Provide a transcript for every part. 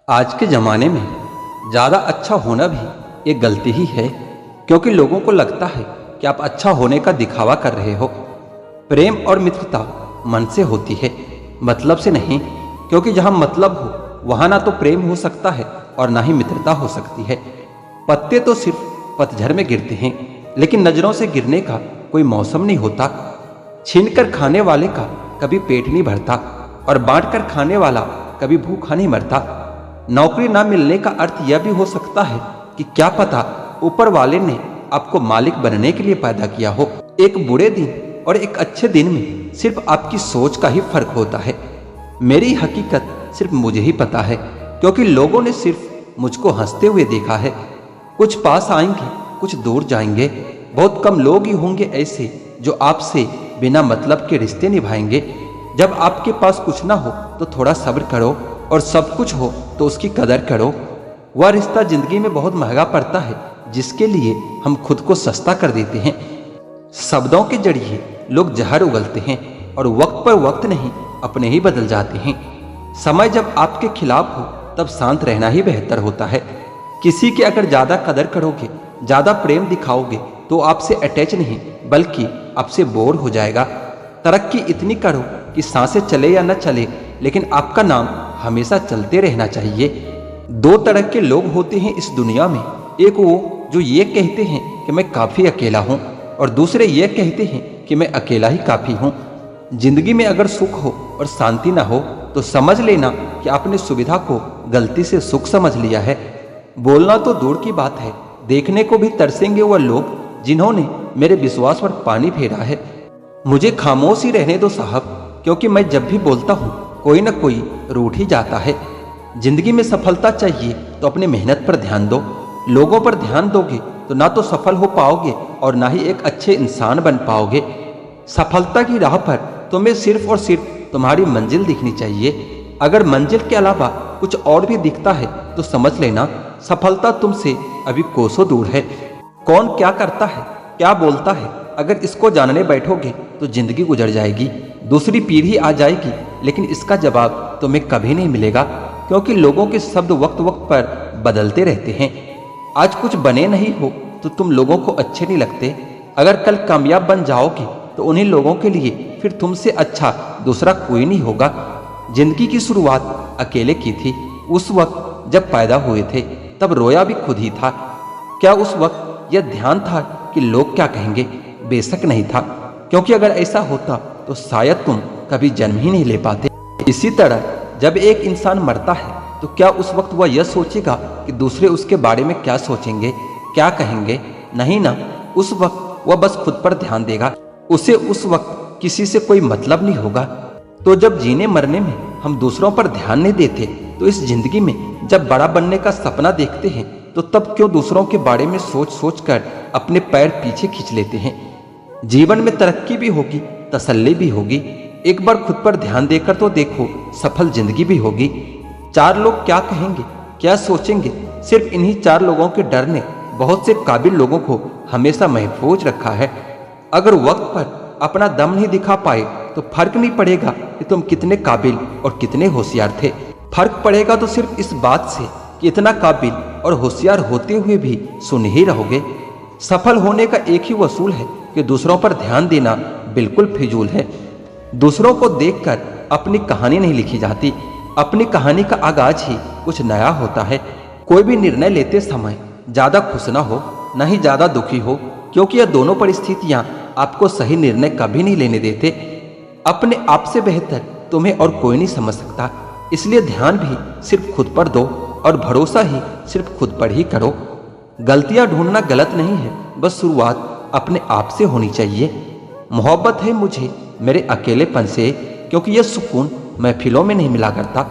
आज के ज़माने में ज़्यादा अच्छा होना भी एक गलती ही है, क्योंकि लोगों को लगता है कि आप अच्छा होने का दिखावा कर रहे हो। प्रेम और मित्रता मन से होती है, मतलब से नहीं, क्योंकि जहाँ मतलब हो वहाँ ना तो प्रेम हो सकता है और ना ही मित्रता हो सकती है। पत्ते तो सिर्फ पतझड़ में गिरते हैं, लेकिन नज़रों से गिरने का कोई मौसम नहीं होता। छीन कर खाने वाले का कभी पेट नहीं भरता और बांट कर खाने वाला कभी भूखा नहीं मरता। नौकरी ना मिलने का अर्थ यह भी हो सकता है कि क्या पता ऊपर वाले ने आपको मालिक बनने के लिए पैदा किया हो। एक बुरे दिन और एक अच्छे दिन में सिर्फ आपकी सोच का ही फर्क होता है। मेरी हकीकत सिर्फ मुझे ही पता है, क्योंकि लोगों ने सिर्फ मुझको हंसते हुए देखा है। कुछ पास आएंगे, कुछ दूर जाएंगे। बहुत कम लोग ही होंगे ऐसे जो आपसे बिना मतलब के रिश्ते निभाएंगे। जब आपके पास कुछ ना हो तो थोड़ा सब्र करो, और सब कुछ हो तो उसकी कदर करो। वह रिश्ता जिंदगी में बहुत महंगा पड़ता है जिसके लिए हम खुद को सस्ता कर देते हैं। शब्दों के जरिए लोग जहर उगलते हैं और वक्त पर वक्त नहीं अपने ही बदल जाते हैं। समय जब आपके खिलाफ हो तब शांत रहना ही बेहतर होता है। किसी की अगर ज़्यादा कदर करोगे, ज़्यादा प्रेम दिखाओगे तो आपसे अटैच नहीं बल्कि आपसे बोर हो जाएगा। तरक्की इतनी करो कि सांसें चले या न चले, लेकिन आपका नाम हमेशा चलते रहना चाहिए। दो तरह के लोग होते हैं इस दुनिया में, एक वो जो ये कहते हैं कि मैं काफ़ी अकेला हूँ, और दूसरे ये कहते हैं कि मैं अकेला ही काफ़ी हूँ। जिंदगी में अगर सुख हो और शांति ना हो तो समझ लेना कि आपने सुविधा को गलती से सुख समझ लिया है। बोलना तो दूर की बात है, देखने को भी तरसेंगे वह लोग जिन्होंने मेरे विश्वास पर पानी फेरा है। मुझे खामोश ही रहने दो साहब, क्योंकि मैं जब भी बोलता हूँ कोई ना कोई रूठ ही जाता है। जिंदगी में सफलता चाहिए तो अपनी मेहनत पर ध्यान दो। लोगों पर ध्यान दोगे तो ना तो सफल हो पाओगे और ना ही एक अच्छे इंसान बन पाओगे। सफलता की राह पर तुम्हें सिर्फ और सिर्फ तुम्हारी मंजिल दिखनी चाहिए। अगर मंजिल के अलावा कुछ और भी दिखता है तो समझ लेना सफलता तुमसे अभी कोसों दूर है। कौन क्या करता है, क्या बोलता है, अगर इसको जानने बैठोगे तो जिंदगी गुजर जाएगी, दूसरी पीढ़ी आ जाएगी, लेकिन इसका जवाब तुम्हें कभी नहीं मिलेगा, क्योंकि लोगों के शब्द वक्त वक्त पर बदलते रहते हैं। आज कुछ बने नहीं हो तो तुम लोगों को अच्छे नहीं लगते। अगर कल कामयाब बन जाओगे तो उन्हीं लोगों के लिए फिर तुमसे अच्छा दूसरा कोई नहीं होगा। जिंदगी की शुरुआत अकेले की थी। उस वक्त जब पैदा हुए थे तब रोया भी खुद ही था। क्या उस वक्त यह ध्यान था कि लोग क्या कहेंगे? बेशक नहीं था, क्योंकि अगर ऐसा होता तो शायद तुम कभी जन्म ही नहीं ले पाते। इसी तरह जब एक इंसान मरता है तो क्या उस वक्त वह यह सोचेगा कि दूसरे उसके बारे में क्या सोचेंगे, क्या कहेंगे? नहीं ना, उस वक्त वह बस खुद पर ध्यान देगा। उसे उस वक्त किसी से कोई मतलब नहीं होगा। तो जब जीने मरने में हम दूसरों पर ध्यान नहीं देते तो इस जिंदगी में जब बड़ा बनने का सपना देखते हैं तो तब क्यों दूसरों के बारे में सोच सोच कर अपने पैर पीछे खींच लेते हैं? जीवन में तरक्की भी होगी, तसल्ली भी होगी। एक बार खुद पर ध्यान देकर तो देखो, सफल जिंदगी भी होगी। चार लोग क्या कहेंगे, क्या सोचेंगे, सिर्फ इन्हीं चार लोगों के डर ने बहुत से काबिल लोगों को हमेशा महफूज रखा है। अगर वक्त पर अपना दम नहीं दिखा पाए तो फर्क नहीं पड़ेगा कि तुम कितने काबिल और कितने होशियार थे। फर्क पड़ेगा तो सिर्फ इस बात से कि इतना काबिल और होशियार होते हुए भी सुन ही रहोगे। सफल होने का एक ही वसूल है कि दूसरों पर ध्यान देना बिल्कुल फिजूल है। दूसरों को देखकर अपनी कहानी नहीं लिखी जाती, अपनी कहानी का आगाज ही कुछ नया होता है। कोई भी निर्णय लेते समय ज़्यादा खुश ना हो, ना ही ज़्यादा दुखी हो, क्योंकि यह दोनों परिस्थितियां आपको सही निर्णय कभी नहीं लेने देते। अपने आप से बेहतर तुम्हें और कोई नहीं समझ सकता, इसलिए ध्यान भी सिर्फ खुद पर दो और भरोसा ही सिर्फ खुद पर ही करो। गलतियां ढूंढना गलत नहीं है, बस शुरुआत अपने आप से होनी चाहिए। मोहब्बत है मुझे मेरे अकेलेपन से, क्योंकि यह सुकून महफिलों में नहीं मिला करता।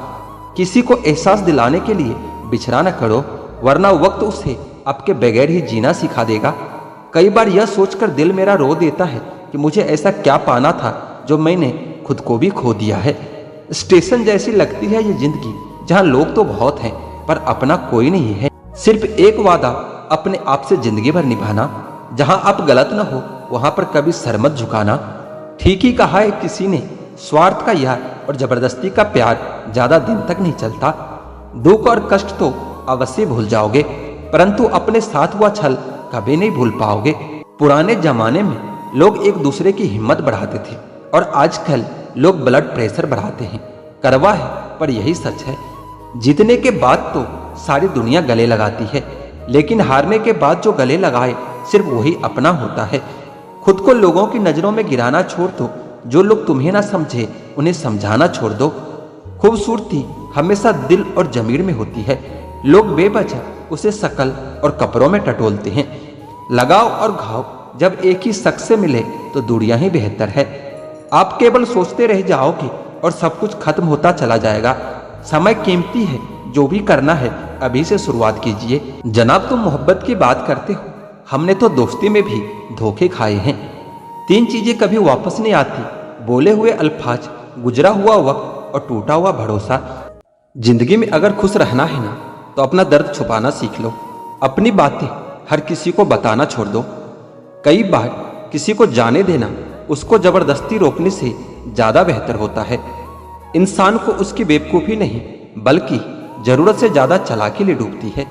किसी को एहसास दिलाने के लिए बिछड़ा न करो, वरना वक्त उसे आपके बगैर ही जीना सिखा देगा। कई बार यह सोचकर दिल मेरा रो देता है कि मुझे ऐसा क्या पाना था जो मैंने खुद को भी खो दिया है। स्टेशन जैसी लगती है ये जिंदगी, जहाँ लोग तो बहुत हैं पर अपना कोई नहीं है। सिर्फ एक वादा अपने आप से जिंदगी भर निभाना, जहाँ आप गलत न हो वहाँ पर कभी सर मत झुकाना। ठीक ही कहा है किसी ने, स्वार्थ का यार और जबरदस्ती का प्यार ज्यादा दिन तक नहीं चलता। दुख और कष्ट तो अवश्य भूल जाओगे, परंतु अपने साथ हुआ छल कभी नहीं भूल पाओगे। पुराने जमाने में लोग एक दूसरे की हिम्मत बढ़ाते थे और आजकल लोग ब्लड प्रेशर बढ़ाते हैं। कड़वा है पर यही सच है। जीतने के बाद तो सारी दुनिया गले लगाती है, लेकिन हारने के बाद जो गले लगाए सिर्फ वही अपना होता है। खुद को लोगों की नजरों में गिराना छोड़ दो, जो लोग तुम्हें ना समझे उन्हें समझाना छोड़ दो। खूबसूरती हमेशा दिल और जमीर में होती है। लोग बेवजह उसे शकल और कपड़ों में टटोलते हैं। लगाव और घाव जब एक ही शख्स से मिले तो दूरियां ही बेहतर है। आप केवल सोचते रह जाओगे और सब कुछ खत्म होता चला जाएगा। समय कीमती है, जो भी करना है अभी से शुरुआत कीजिए। जनाब, तुम मोहब्बत की बात करते हो, हमने तो दोस्ती में भी धोखे खाए हैं। 3 चीजें कभी वापस नहीं आती: बोले हुए अल्फाज, गुजरा हुआ वक्त और टूटा हुआ भरोसा। जिंदगी में अगर खुश रहना है ना, तो अपना दर्द छुपाना सीख लो। अपनी बातें हर किसी को बताना छोड़ दो। कई बार किसी को जाने देना उसको जबरदस्ती रोकने से ज्यादा बेहतर होता है। इंसान को उसकी बेवकूफ़ी नहीं बल्कि जरूरत से ज्यादा चालाकी ले डूबती है।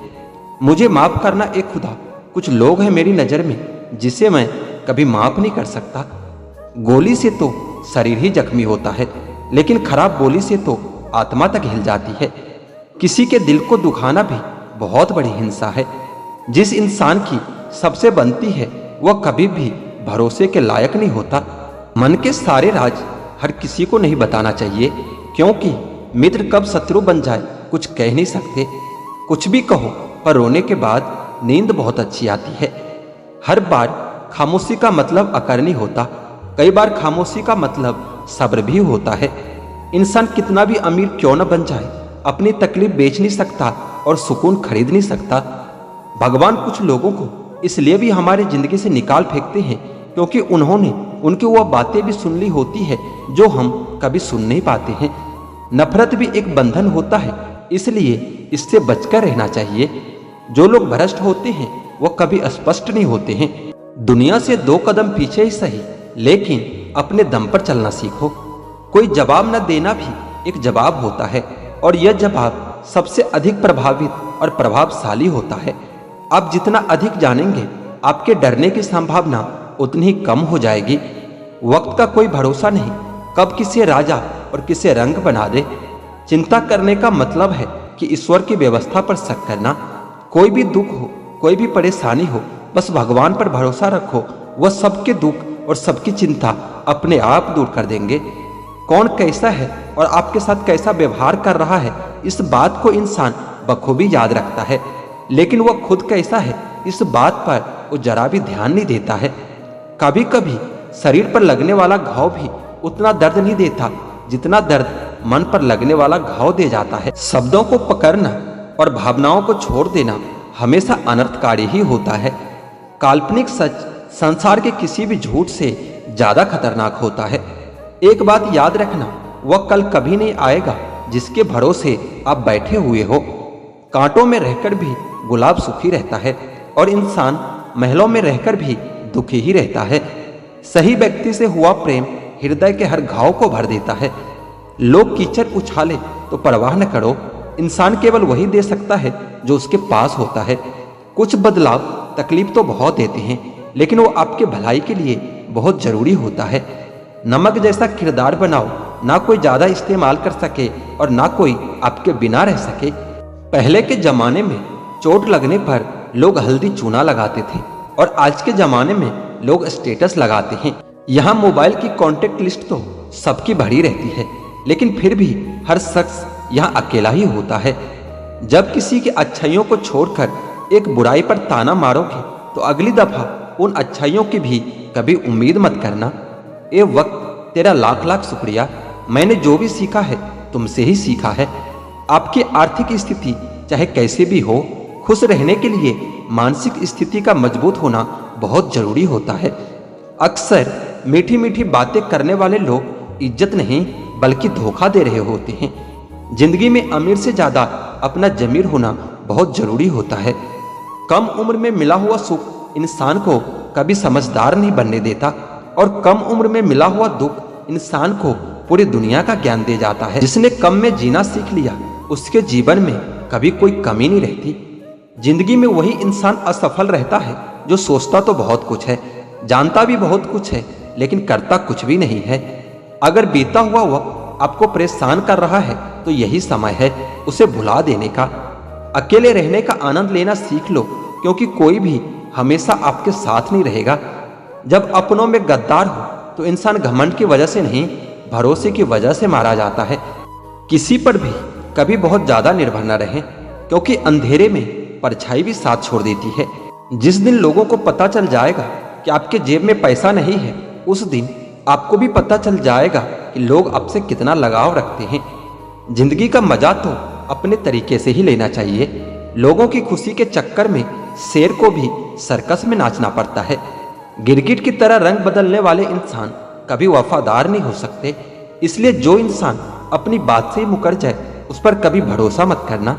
मुझे माफ करना एक खुदा, कुछ लोग हैं मेरी नज़र में जिसे मैं कभी माफ नहीं कर सकता। गोली से तो शरीर ही जख्मी होता है, लेकिन खराब बोली से तो आत्मा तक हिल जाती है। किसी के दिल को दुखाना भी बहुत बड़ी हिंसा है। जिस इंसान की सबसे बनती है वह कभी भी भरोसे के लायक नहीं होता। मन के सारे राज हर किसी को नहीं बताना चाहिए, क्योंकि मित्र कब शत्रु बन जाए कुछ कह नहीं सकते। कुछ भी कहो, पर रोने के बाद नींद बहुत अच्छी आती है। हर बार खामोशी का मतलब अकरनी होता, कई बार खामोशी का मतलब सब्र भी होता है। इंसान कितना भी अमीर क्यों न बन जाए, अपनी तकलीफ बेच नहीं सकता और सुकून खरीद नहीं सकता। भगवान कुछ लोगों को इसलिए भी हमारी जिंदगी से निकाल फेंकते हैं क्योंकि उन्होंने उनकी वह बातें भी सुन ली होती है जो हम कभी सुन नहीं पाते हैं। नफरत भी एक बंधन होता है, इसलिए इससे बचकर रहना चाहिए। जो लोग भ्रष्ट होते हैं वह कभी स्पष्ट नहीं होते हैं। दुनिया से 2 कदम पीछे ही सही, लेकिन अपने दम पर चलना सीखो। कोई जवाब न देना भी एक जवाब होता है, और यह जवाब सबसे अधिक प्रभावित और प्रभावशाली होता है। आप जितना अधिक जानेंगे, आपके डरने की संभावना उतनी ही कम हो जाएगी। वक्त का कोई भरोसा नहीं, कब किसे राजा और किसे रंग बना दे। चिंता करने का मतलब है कि ईश्वर की व्यवस्था पर शक करना। कोई भी दुख हो, कोई भी परेशानी हो, बस भगवान पर भरोसा रखो। वह सबके दुख और सबकी चिंता अपने आप दूर कर देंगे। कौन कैसा है और आपके साथ कैसा व्यवहार कर रहा है, इस बात को इंसान बखूबी याद रखता है, लेकिन वह खुद कैसा है इस बात पर वो जरा भी ध्यान नहीं देता है। कभी कभी शरीर पर लगने वाला घाव भी उतना दर्द नहीं देता जितना दर्द मन पर लगने वाला घाव दे जाता है। शब्दों को पकड़ना और भावनाओं को छोड़ देना हमेशा अनर्थकारी ही होता है। काल्पनिक सच संसार के किसी भी झूठ से ज्यादा खतरनाक होता है। एक बात याद रखना, वह कल कभी नहीं आएगा जिसके भरोसे आप बैठे हुए हो। कांटों में रहकर भी गुलाब सुखी रहता है और इंसान महलों में रहकर भी दुखी ही रहता है। सही व्यक्ति से हुआ प्रेम हृदय के हर घाव को भर देता है। लोग कीचड़ उछाले तो परवाह न करो, इंसान केवल वही दे सकता है जो उसके पास होता है। कुछ बदलाव तकलीफ तो बहुत देते हैं, लेकिन वो आपके भलाई के लिए बहुत जरूरी होता है। नमक जैसा किरदार बनाओ, ना कोई ज्यादा इस्तेमाल कर सके और ना कोई आपके बिना रह सके। पहले के जमाने में चोट लगने पर लोग हल्दी चूना लगाते थे, और आज के जमाने में लोग स्टेटस लगाते हैं। यहाँ मोबाइल की कांटेक्ट लिस्ट तो सबकी भरी रहती है, लेकिन फिर भी हर शख्स यहाँ अकेला ही होता है। जब किसी की अच्छाइयों को छोड़कर एक बुराई पर ताना मारोगे तो अगली दफा उन अच्छाइयों की भी कभी उम्मीद मत करना। ए वक्त, तेरा लाख लाख शुक्रिया। मैंने जो भी सीखा है तुमसे ही सीखा है। आपकी आर्थिक स्थिति चाहे कैसे भी हो, खुश रहने के लिए मानसिक स्थिति का मजबूत होना बहुत जरूरी होता है। अक्सर मीठी मीठी बातें करने वाले लोग इज्जत नहीं बल्कि धोखा दे रहे होते हैं। जिंदगी में अमीर से ज्यादा अपना जमीर होना बहुत जरूरी होता है। कम उम्र में मिला हुआ सुख इंसान को कभी समझदार नहीं बनने देता, और कम उम्र में मिला हुआ दुख इंसान को पूरी दुनिया का ज्ञान दे जाता है। जिसने कम में जीना सीख लिया उसके जीवन में कभी कोई कमी नहीं रहती। जिंदगी में वही इंसान असफल रहता है जो सोचता तो बहुत कुछ है, जानता भी बहुत कुछ है, लेकिन करता कुछ भी नहीं है। अगर बीता हुआ वक्त आपको परेशान कर रहा है तो यही समय है उसे भुला देने का। अकेले रहने का आनंद लेना सीख लो, क्योंकि कोई भी हमेशा आपके साथ नहीं रहेगा। जब अपनों में गद्दार हो तो इंसान घमंड की वजह से नहीं, भरोसे की वजह से मारा जाता है। किसी पर भी कभी बहुत ज्यादा निर्भर न रहें, क्योंकि अंधेरे में परछाई भी साथ छोड़ देती है। जिस दिन लोगों को पता चल जाएगा कि आपके जेब में पैसा नहीं है, उस दिन आपको भी पता चल जाएगा कि लोग आपसे कितना लगाव रखते हैं। जिंदगी का मजा तो अपने तरीके से ही लेना चाहिए। लोगों की खुशी के चक्कर में शेर को भी सर्कस में नाचना पड़ता है। गिरगिट की तरह रंग बदलने वाले इंसान कभी वफादार नहीं हो सकते। इसलिए जो इंसान अपनी बात से ही मुकर जाए, उस पर कभी भरोसा मत करना।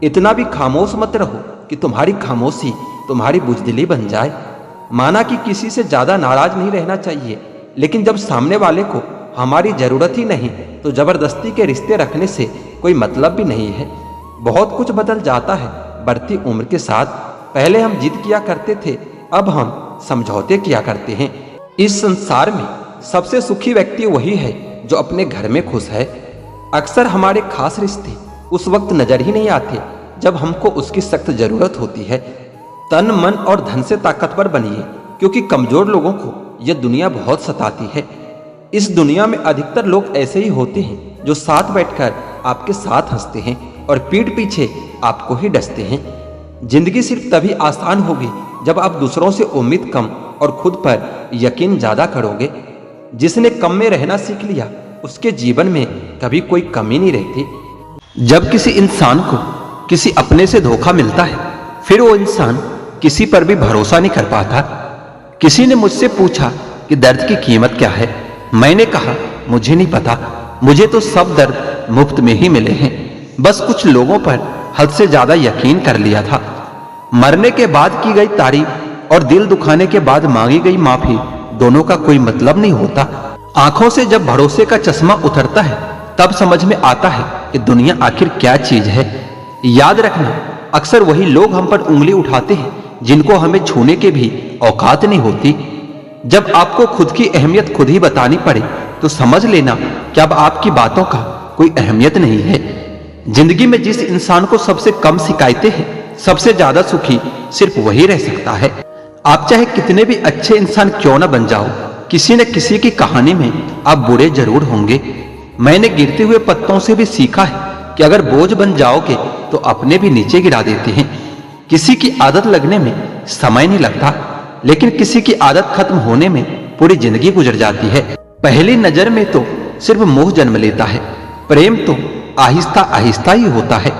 इतना भी खामोश मत रहो कि तुम्हारी खामोशी तुम्हारी बुजदिली बन जाए। माना कि किसी से ज्यादा नाराज नहीं रहना चाहिए, लेकिन जब सामने वाले को हमारी जरूरत ही नहीं तो जबरदस्ती के रिश्ते रखने से कोई मतलब भी नहीं है। बहुत कुछ बदल जाता है बढ़ती उम्र के साथ। पहले हम जिद किया करते थे, अब हम समझौते किया करते हैं। इस संसार में सबसे सुखी व्यक्ति वही है जो अपने घर में खुश है। अक्सर हमारे खास रिश्ते उस वक्त नजर ही नहीं आते जब हमको उसकी सख्त जरूरत होती है। तन मन और धन से ताकतवर बनिए, क्योंकि कमजोर लोगों को यह दुनिया बहुत सताती है। इस दुनिया में अधिकतर लोग ऐसे ही होते हैं जो साथ बैठकर आपके साथ हंसते हैं और पीठ पीछे आपको ही डसते हैं। जिंदगी सिर्फ तभी आसान होगी जब आप दूसरों से उम्मीद कम और खुद पर यकीन ज्यादा करोगे। जिसने कम में रहना सीख लिया, उसके जीवन में कभी कोई कमी नहीं रहती। जब किसी इंसान को किसी अपने से धोखा मिलता है, फिर वो इंसान किसी पर भी भरोसा नहीं कर पाता। किसी ने मुझसे पूछा कि दर्द की कीमत क्या है। मैंने कहा, मुझे नहीं पता, मुझे तो सब दर्द मुफ्त में ही मिले हैं। बस कुछ लोगों पर हद से ज्यादा यकीन कर लिया था। मरने के बाद की गई तारीफ और दिल दुखाने के बाद मांगी गई माफी, दोनों का कोई मतलब नहीं होता। आंखों से जब भरोसे का चश्मा उतरता है, तब समझ में आता है कि दुनिया आखिर क्या चीज है। याद रखना, अक्सर वही लोग हम पर उंगली उठाते हैं जिनको हमें छूने के भी औकात नहीं होती। जब आपको खुद की अहमियत खुद ही बतानी पड़े, तो समझ लेना कि अब आपकी बातों का कोई अहमियत नहीं है। जिंदगी में जिस इंसान को सबसे कम शिकायतें हैं, सबसे ज्यादा सुखी सिर्फ वही रह सकता है। आप चाहे कितने भी अच्छे इंसान क्यों न बन जाओ, किसी न किसी की कहानी में आप बुरे जरूर होंगे। मैंने गिरते हुए पत्तों से भी सीखा है कि अगर बोझ बन जाओगे तो अपने भी नीचे गिरा देते हैं। किसी की आदत लगने में समय नहीं लगता, लेकिन किसी की आदत खत्म होने में पूरी जिंदगी गुजर जाती है। पहली नजर में तो सिर्फ मोह जन्म लेता है, प्रेम तो आहिस्ता आहिस्ता ही होता है।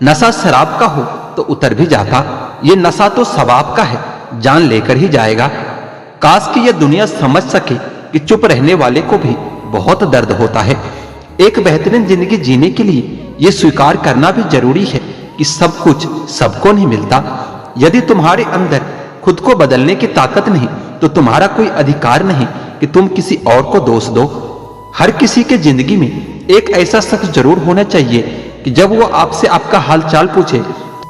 नशा शराब का हो तो उतर भी जाता, ये नशा तो सवाब का है, जान लेकर ही जाएगा। काश कि यह दुनिया समझ सके कि चुप रहने वाले को भी बहुत दर्द होता है। एक बेहतरीन जिंदगी जीने के लिए यह स्वीकार करना भी जरूरी है कि सब कुछ सबको नहीं मिलता। यदि तुम्हारे अंदर खुद को बदलने की ताकत नहीं, तो तुम्हारा कोई अधिकार नहीं कि तुम किसी और को दोष दो। हर किसी के जिंदगी में एक ऐसा शख्स जरूर होना चाहिए कि जब वो आपसे आपका हाल चाल पूछे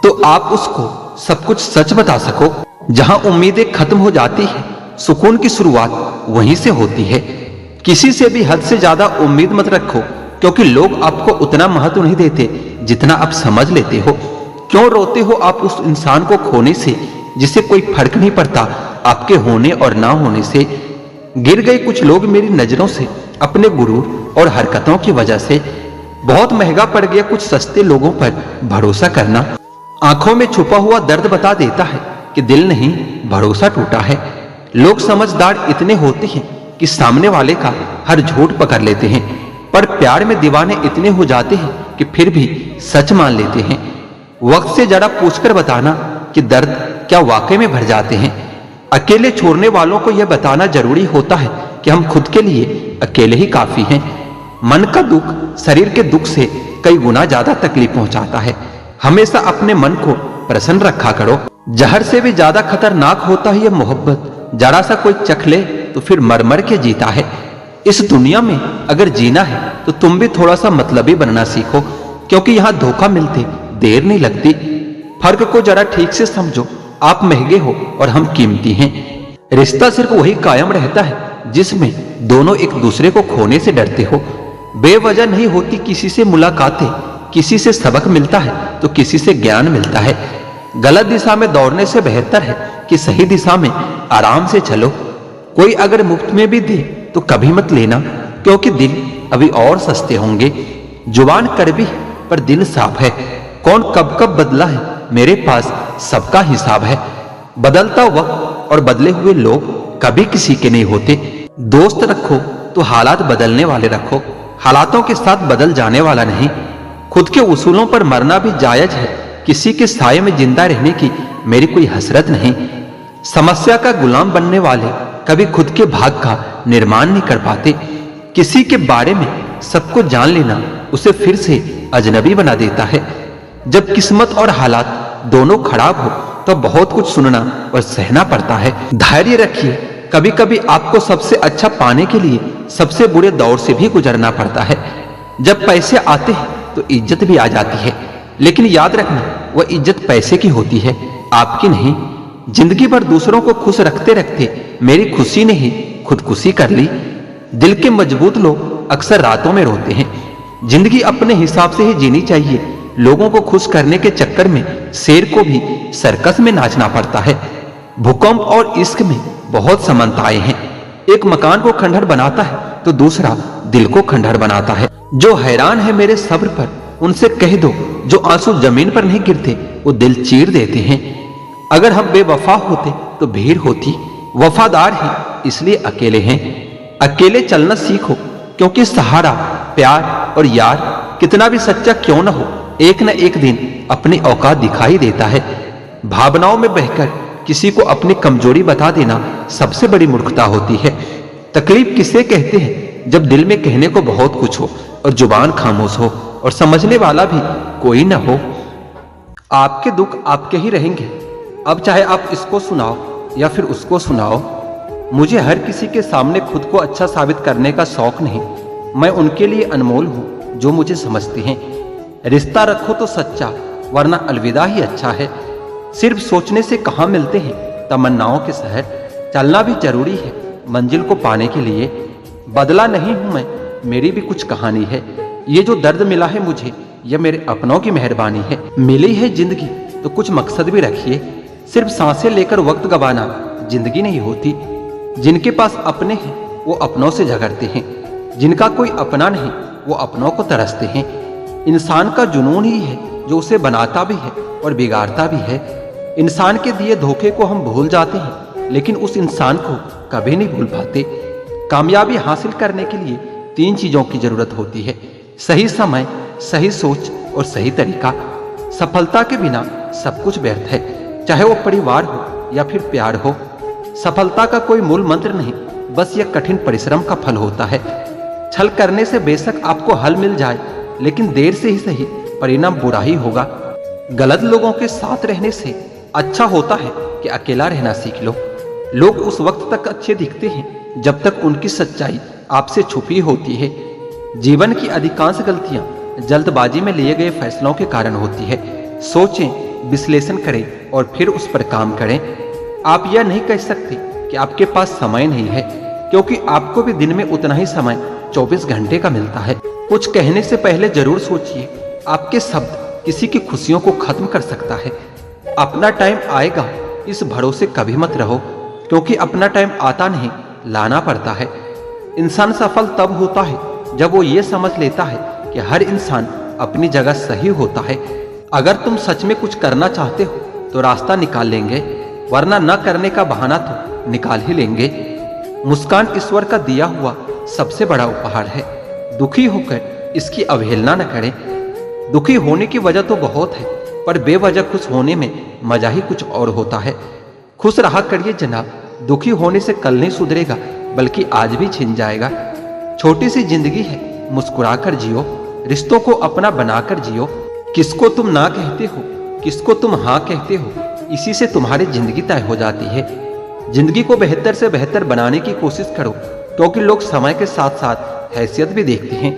तो आप उसको सब कुछ सच बता सको। जहां उम्मीदें खत्म हो जाती है, सुकून की शुरुआत वहीं से होती है। किसी से भी हद से ज्यादा उम्मीद मत रखो, क्योंकि लोग आपको उतना महत्व नहीं देते जितना आप समझ लेते हो। क्यों रोते हो आप उस इंसान को खोने से जिसे कोई फर्क नहीं पड़ता आपके होने और ना होने से। गिर गए कुछ लोग मेरी नजरों से अपने गुरूर और हरकतों की वजह से। बहुत महंगा पड़ गया कुछ सस्ते लोगों पर भरोसा करना। आंखों में छुपा हुआ दर्द बता देता है कि दिल नहीं, भरोसा टूटा है। लोग समझदार इतने होते हैं कि सामने वाले का हर झूठ पकड़ लेते हैं, पर प्यार में दीवाने इतने हो जाते हैं कि फिर भी सच मान लेते हैं। वक्त से जरा पूछकर बताना कि दर्द क्या वाकई में भर जाते हैं। अकेले छोड़ने वालों को यह बताना जरूरी होता है कि हम खुद के लिए अकेले ही काफी हैं। मन का दुख शरीर के दुख से कई गुना ज्यादा तकलीफ पहुंचाता है। हमेशा अपने मन को प्रसन्न रखा करो। जहर से भी ज्यादा खतरनाक होता है यह मोहब्बत। जरा सा कोई चख ले तो फिर मर मर के जीता है। इस दुनिया में अगर जीना है तो तुम भी थोड़ा सा मतलबी बनना सीखो। क्योंकि यहाँ धोखा मिलते देर नहीं लगती। फर्क को जरा ठीक से समझो, आप महंगे हो और हम कीमती हैं। रिश्ता सिर्फ वही कायम रहता है जिसमें दोनों एक दूसरे को खोने से डरते हो। बेवजह नहीं होती किसी से मुलाकातें, किसी से सबक मिलता है तो किसी से ज्ञान मिलता है। गलत दिशा में दौड़ने से बेहतर है कि सही दिशा में आराम से चलो। कोई अगर मुफ्त में भी दे तो कभी मत लेना, क्योंकि दिल अभी और सस्ते होंगे। जुबान कड़वी है पर दिल साफ है। कौन कब कब बदला है मेरे पास सबका हिसाब है। बदलता वक्त और बदले हुए लोग कभी किसी के नहीं होते। दोस्त रखो तो हालात बदलने वाले रखो, हालातों के साथ बदल जाने वाला नहीं। खुद के उसूलों पर मरना भी जायज है, किसी के साये में जिंदा रहने की मेरी कोई हसरत नहीं। समस्या का गुलाम बनने वाले कभी खुद के भाग का निर्माण नहीं कर पाते। किसी के बारे में सबको जान लेना उसे फिर से अजनबी बना देता है। जब किस्मत और हालात दोनों खराब हो तो बहुत कुछ सुनना और सहना पड़ता है। धैर्य रखिए, कभी कभी आपको सबसे अच्छा पाने के लिए सबसे बुरे दौर से भी गुजरना पड़ता है। जब पैसे आते हैं तो इज्जत भी आ जाती है, लेकिन याद रखना वह इज्जत पैसे की होती है, आपकी नहीं। जिंदगी भर दूसरों को खुश रखते रखते मेरी खुशी ने ही खुदकुशी कर ली। दिल के मजबूत लोग अक्सर रातों में रोते हैं। जिंदगी अपने हिसाब से ही जीनी चाहिए। लोगों को खुश करने के चक्कर में शेर को भी सर्कस में नाचना पड़ता है। भूकंप और इश्क में बहुत समानताएं हैं। एक मकान को खंडहर बनाता है तो दूसरा दिल को खंडहर बनाता है। जो हैरान है मेरे सब्र पर उनसे कह दो, जो आंसू जमीन पर नहीं गिरते वो दिल चीर देते हैं। अगर हम बेवफा होते तो भीड़ होती, वफादार हैं इसलिए अकेले हैं। अकेले चलना सीखो, क्योंकि सहारा, प्यार और यार कितना भी सच्चा क्यों न हो, एक न एक दिन अपनी औकात दिखाई देता है। भावनाओं में बहकर किसी को अपनी कमजोरी बता देना सबसे बड़ी मूर्खता होती है। तकलीफ किसे कहते हैं जब दिल में कहने को बहुत कुछ हो और जुबान खामोश हो और समझने वाला भी कोई न हो। आपके दुख आपके ही रहेंगे, अब चाहे आप इसको सुनाओ या फिर उसको सुनाओ। मुझे हर किसी के सामने खुद को अच्छा साबित करने का शौक नहीं। मैं उनके लिए अनमोल हूं जो मुझे समझते हैं। रिश्ता रखो तो सच्चा, वरना अलविदा ही अच्छा है। सिर्फ सोचने से कहाँ मिलते हैं तमन्नाओं के शहर। चलना भी जरूरी है मंजिल को पाने के लिए। बदला नहीं हूं मैं, मेरी भी कुछ कहानी है। ये जो दर्द मिला है मुझे, यह मेरे अपनों की मेहरबानी है। मिली है जिंदगी तो कुछ मकसद भी रखिए। सिर्फ सांसें लेकर वक्त गवाना जिंदगी नहीं होती। जिनके पास अपने हैं वो अपनों से झगड़ते हैं, जिनका कोई अपना नहीं वो अपनों को तरसते हैं। इंसान का जुनून ही है जो उसे बनाता भी है और बिगाड़ता भी है। इंसान के दिए धोखे को हम भूल जाते हैं, लेकिन उस इंसान को कभी नहीं भूल पाते। कामयाबी हासिल करने के लिए 3 चीजों की जरूरत होती है: सही समय, सही सोच और सही तरीका। सफलता के बिना सब कुछ व्यर्थ है, चाहे वो परिवार हो या फिर प्यार हो। सफलता का कोई मूल मंत्र नहीं, बस यह कठिन परिश्रम का फल होता है। छल करने से बेशक आपको हल मिल जाए, लेकिन देर से ही सही परिणाम बुरा ही होगा। गलत लोगों के साथ रहने से अच्छा होता है कि अकेला रहना सीख लो। लोग उस वक्त तक अच्छे दिखते हैं जब तक उनकी सच्चाई आपसे छुपी होती है। जीवन की अधिकांश गलतियां जल्दबाजी में लिए गए फैसलों के कारण होती है। सोचें, विश्लेषण करें और फिर उस पर काम करें। आप यह नहीं कह सकते कि आपके पास समय नहीं है, क्योंकि आपको भी दिन में उतना ही समय 24 घंटे का मिलता है। कुछ कहने से पहले जरूर सोचिए, आपके शब्द किसी की खुशियों को खत्म कर सकता है। अपना टाइम आएगा इस भरोसे कभी मत रहो, क्योंकि अपना टाइम आता नहीं, लाना पड़ता है। इंसान सफल तब होता है जब वो ये समझ लेता है कि हर इंसान अपनी जगह सही होता है। अगर तुम सच में कुछ करना चाहते हो तो रास्ता निकाल लेंगे, वरना न करने का बहाना तो निकाल ही लेंगे। मुस्कान ईश्वर का दिया हुआ सबसे बड़ा उपहार है। दुखी होकर इसकी अवहेलना न करें। दुखी होने की वजह तो बहुत है, पर बेवजह खुश होने में मजा ही कुछ और होता है। खुश रहा करिए जनाब, दुखी होने से कल नहीं सुधरेगा बल्कि आज भी छिन जाएगा। छोटी सी जिंदगी है, मुस्कुराकर जियो, रिश्तों को अपना बनाकर जियो। किसको तुम ना कहते हो, किसको तुम हाँ कहते हो, इसी से तुम्हारी जिंदगी तय हो जाती है। जिंदगी को बेहतर से बेहतर बनाने की कोशिश करो, क्योंकि लोग समय के साथ साथ हैसियत भी देखते हैं।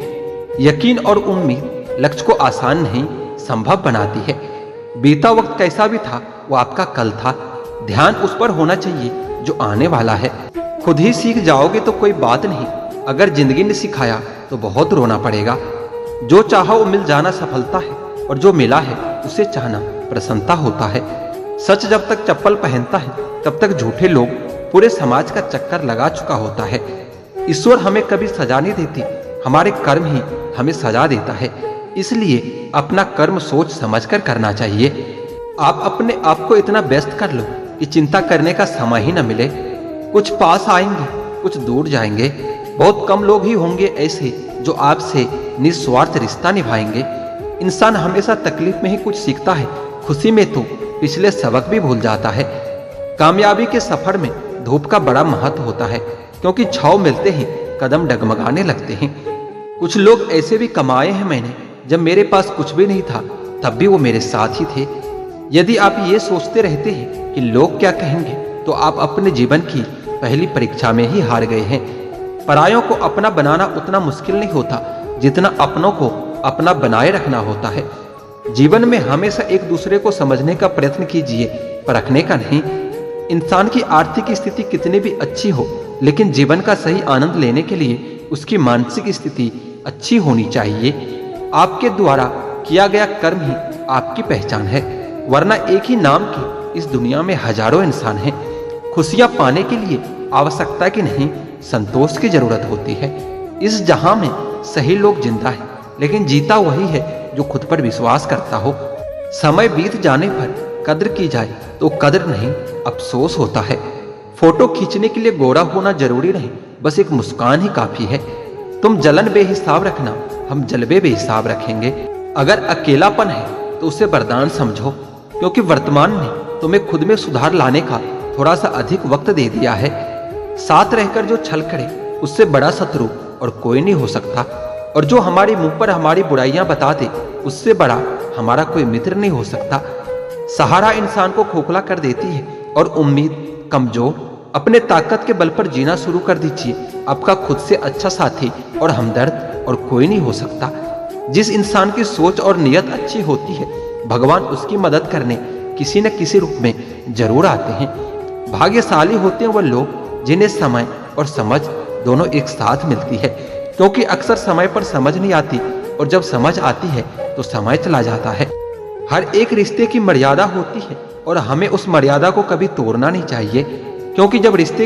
यकीन और उम्मीद लक्ष्य को आसान नहीं संभव बनाती है। बीता वक्त कैसा भी था वो आपका कल था। ध्यान उस पर होना चाहिए जो आने वाला है। खुद ही सीख जाओगे तो कोई बात नहीं, अगर जिंदगी ने सिखाया तो बहुत रोना पड़ेगा। जो चाहा वो मिल जाना सफलता है, और जो मिला है उसे चाहना प्रसन्नता होता है। सच जब तक चप्पल पहनता है तब तक झूठे लोग पूरे समाज का चक्कर लगा चुका होता है। ईश्वर हमें कभी सजा नहीं देती, हमारे कर्म ही हमें सजा देता है। इसलिए अपना कर्म सोच समझकर करना चाहिए। आप अपने आप को इतना व्यस्त कर लो कि चिंता करने का समय ही न मिले। कुछ पास आएंगे, कुछ दूर जाएंगे। बहुत कम लोग ही होंगे ऐसे जो आपसे निस्वार्थ रिश्ता निभाएंगे। इंसान हमेशा तकलीफ में ही कुछ सीखता है, खुशी में तो पिछले सबक भी भूल जाता है। कामयाबी के सफर में धूप का बड़ा महत्व होता है, क्योंकि छांव मिलते ही कदम डगमगाने लगते हैं। कुछ लोग ऐसे भी कमाए हैं मैंने, जब मेरे पास कुछ भी नहीं था तब भी वो मेरे साथ ही थे। यदि आप ये सोचते रहते हैं कि लोग क्या कहेंगे, तो आप अपने जीवन की पहली परीक्षा में ही हार गए हैं। परायों को अपना बनाना उतना मुश्किल नहीं होता जितना अपनों को अपना बनाए रखना होता है। जीवन में हमेशा एक दूसरे को समझने का प्रयत्न कीजिए, परखने का नहीं। इंसान की आर्थिक स्थिति कितनी भी अच्छी हो, लेकिन जीवन का सही आनंद लेने के लिए उसकी मानसिक स्थिति अच्छी होनी चाहिए। आपके द्वारा किया गया कर्म ही आपकी पहचान है, वरना एक ही नाम के इस दुनिया में हजारों इंसान हैं। खुशियां पाने के लिए आवश्यकता की नहीं, संतोष की जरूरत होती है। इस जहां में सही लोग जिंदा है, लेकिन जीता वही है जो खुद पर विश्वास करता हो। समय बीत जाने पर कद्र की जाए तो कद्र नहीं, अफसोस होता है। फोटो खींचने के लिए गोरा होना जरूरी नहीं, बस एक मुस्कान ही काफी है। तुम जलन बेहिसाब रखना, हम जलवे बेहिसाब रखेंगे। अगर अकेलापन है तो उसे वरदान समझो, क्योंकि वर्तमान ने तुम्हें खुद में सुधार लाने का थोड़ा सा अधिक वक्त दे दिया है। साथ रहकर जो छल करे उससे बड़ा शत्रु और कोई नहीं हो सकता, और जो हमारे मुंह पर हमारी बुराइयां बता दे उससे बड़ा हमारा कोई मित्र नहीं हो सकता। सहारा इंसान को खोखला कर देती है और उम्मीद कमजोर। अपने ताकत के बल पर जीना शुरू कर दीजिए। आपका खुद से अच्छा साथी और हमदर्द और कोई नहीं हो सकता। जिस इंसान की सोच और नियत अच्छी होती है, भगवान उसकी मदद करने किसी न किसी रूप में जरूर आते हैं। भाग्यशाली होते हैं वह लोग जिन्हें समय और समझ दोनों एक साथ मिलती है, क्योंकि अक्सर समय पर समझ नहीं आती, और जब समझ आती है तो समय चला जाता है। हर एक रिश्ते की मर्यादा होती है, और हमें उस मर्यादा को कभी तोड़ना नहीं चाहिए, क्योंकि जब रिश्ते